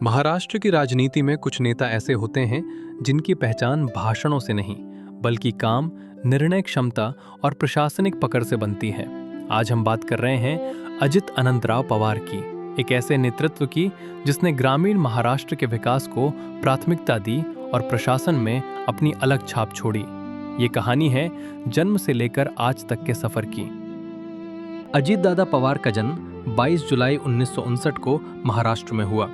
महाराष्ट्र की राजनीति में कुछ नेता ऐसे होते हैं जिनकी पहचान भाषणों से नहीं बल्कि काम, निर्णय क्षमता और प्रशासनिक पकड़ से बनती है। आज हम बात कर रहे हैं अजित अनंतराव पवार की, एक ऐसे नेतृत्व की जिसने ग्रामीण महाराष्ट्र के विकास को प्राथमिकता दी और प्रशासन में अपनी अलग छाप छोड़ी। ये कहानी है जन्म से लेकर आज तक के सफर की। अजीत दादा पवार का जन्म 22 जुलाई 1959 को महाराष्ट्र में हुआ।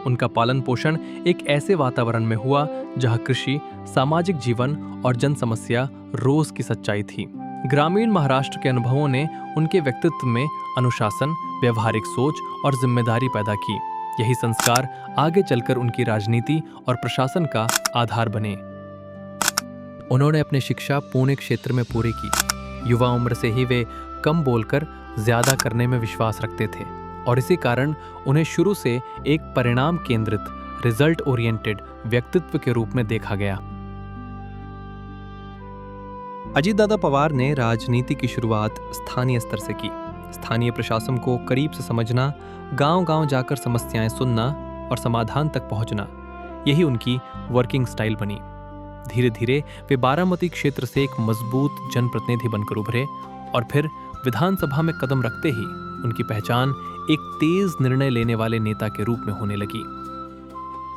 उनका पालन पोषण एक ऐसे वातावरण में हुआ जहां कृषि, सामाजिक जीवन और जन समस्या रोज की सच्चाई थी। ग्रामीण महाराष्ट्र के अनुभवों ने उनके व्यक्तित्व में अनुशासन, व्यवहारिक सोच और जिम्मेदारी पैदा की। यही संस्कार आगे चलकर उनकी राजनीति और प्रशासन का आधार बने। उन्होंने अपनी शिक्षा पुणे क्षेत्र में पूरी की। युवा उम्र से ही वे कम बोलकर ज्यादा करने में विश्वास रखते थे और इसी कारण उन्हें शुरू से एक परिणाम केंद्रित, रिजल्ट ओरिएंटेड व्यक्तित्व के रूप में देखा गया। अजीत दादा पवार ने राजनीति की शुरुआत स्थानीय स्तर से की। स्थानीय प्रशासन को करीब से समझना, गांव-गांव जाकर समस्याएं सुनना और समाधान तक पहुंचना, यही उनकी वर्किंग स्टाइल बनी। धीरे धीरे वे बारामती क्षेत्र से एक मजबूत जनप्रतिनिधि बनकर उभरे और फिर विधानसभा में कदम रखते ही उनकी पहचान एक तेज निर्णय लेने वाले नेता के रूप में होने लगी।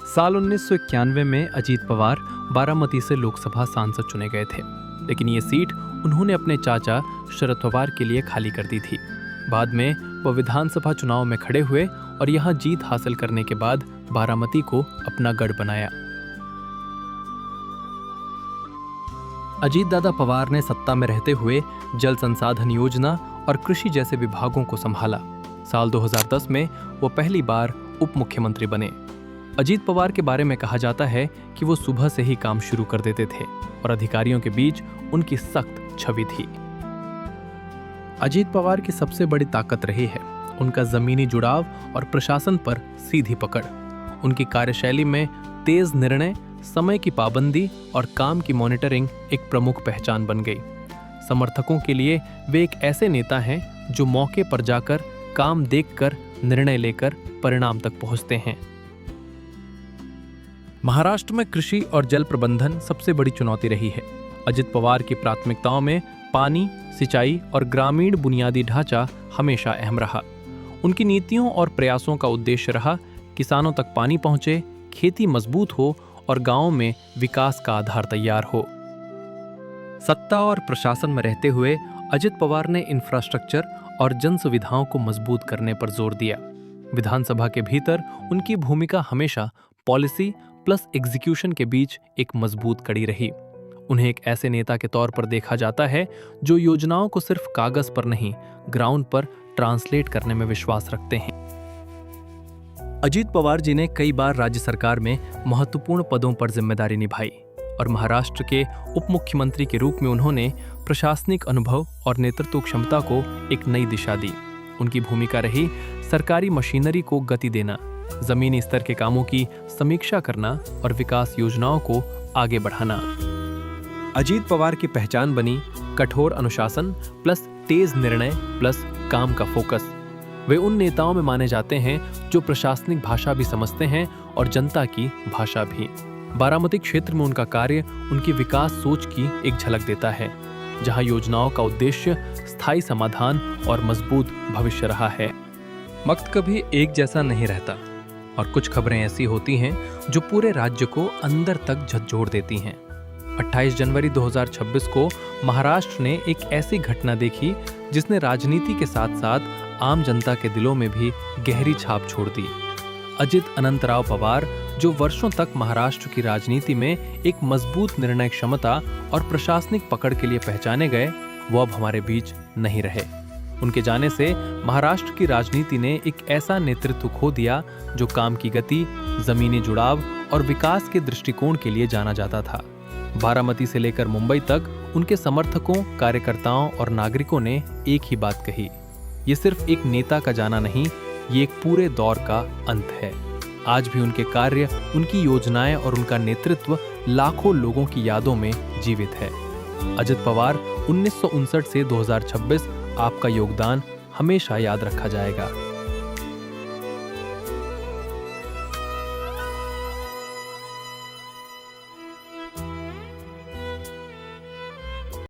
साल 1991 में अजीत पवार बारामती से लोकसभा सांसद चुने गए थे, लेकिन ये सीट उन्होंने अपने चाचा शरद पवार के लिए खाली कर दी थी। बाद में वो विधानसभा चुनाव में खड़े हुए और यहाँ जीत हासिल करने के बाद बारामती को अपना गढ़ बनाया। अजीत दादा पवार ने सत्ता में रहते हुए जल संसाधन योजना और कृषि जैसे विभागों को संभाला। साल 2010 में वो पहली बार उप मुख्यमंत्री बने। अजीत पवार के बारे में कहा जाता है कि वो सुबह से ही काम शुरू कर देते थे और अधिकारियों के बीच उनकी सख्त छवि थी। अजीत पवार की सबसे बड़ी ताकत रही है उनका जमीनी जुड़ाव और प्रशासन पर सीधी पकड़। उनकी कार्यशैली में तेज निर्णय, समय की पाबंदी और काम की मॉनिटरिंग एक प्रमुख पहचान बन गई। समर्थकों के लिए वे एक ऐसे नेता हैं जो मौके पर जाकर काम देखकर निर्णय लेकर परिणाम तक पहुंचते हैं। महाराष्ट्र में कृषि और जल प्रबंधन सबसे बड़ी चुनौती रही है। अजित पवार की प्राथमिकताओं में पानी, सिंचाई और ग्रामीण बुनियादी ढांचा हमेशा अहम रहा। उनकी नीतियों और प्रयासों का उद्देश्य रहा किसानों तक पानी पहुंचे, खेती मजबूत हो और गांवों में विकास का आधार तैयार हो। सत्ता और प्रशासन में रहते हुए अजित पवार ने इंफ्रास्ट्रक्चर और जन सुविधाओं को मजबूत करने पर जोर दिया। विधानसभा के भीतर उनकी भूमिका हमेशा पॉलिसी प्लस एग्जीक्यूशन के बीच एक मजबूत कड़ी रही। उन्हें एक ऐसे नेता के तौर पर देखा जाता है जो योजनाओं को सिर्फ कागज पर नहीं, ग्राउंड पर ट्रांसलेट करने में विश्वास रखते हैं। अजीत पवार जी ने कई बार राज्य सरकार में महत्वपूर्ण पदों पर जिम्मेदारी निभाई और महाराष्ट्र के उप मुख्यमंत्री के रूप में उन्होंने प्रशासनिक अनुभव और नेतृत्व क्षमता को एक नई दिशा दी। उनकी भूमिका रही सरकारी मशीनरी को गति देना, जमीनी स्तर के कामों की समीक्षा करना और विकास योजनाओं को आगे बढ़ाना। अजीत पवार की पहचान बनी कठोर अनुशासन प्लस तेज निर्णय प्लस काम का फोकस। वे उन नेताओं में माने जाते हैं जो प्रशासनिक भाषा भी समझते हैं और जनता की भाषा भी। बारामती क्षेत्र में उनका कार्य उनकी विकास सोच की एक झलक देता है, जहां योजनाओं का उद्देश्य स्थायी समाधान और मजबूत भविष्य रहा है। वक्त कभी एक जैसा नहीं रहता और कुछ खबरें ऐसी होती हैं जो पूरे राज्य को अंदर तक झकझोर देती हैं। 28 जनवरी 2026 को महाराष्ट्र ने एक ऐसी घटना देखी जिसने राजनीति के साथ साथ आम जनता के दिलों में भी गहरी छाप छोड़ दी। अजित अनंतराव पवार, जो वर्षों तक महाराष्ट्र की राजनीति में एक मजबूत निर्णय क्षमता और प्रशासनिक पकड़ के लिए पहचाने गए, वो अब हमारे बीच नहीं रहे। उनके जाने से महाराष्ट्र की राजनीति ने एक ऐसा नेतृत्व खो दिया जो काम की गति, जमीनी जुड़ाव और विकास के दृष्टिकोण के लिए जाना जाता था। बारामती से लेकर मुंबई तक उनके समर्थकों, कार्यकर्ताओं और नागरिकों ने एक ही बात कही, ये सिर्फ एक नेता का जाना नहीं, ये एक पूरे दौर का अंत है। आज भी उनके कार्य, उनकी योजनाएं और उनका नेतृत्व लाखों लोगों की यादों में जीवित है। अजित पवार 1959 से 2026 आपका योगदान हमेशा याद रखा जाएगा।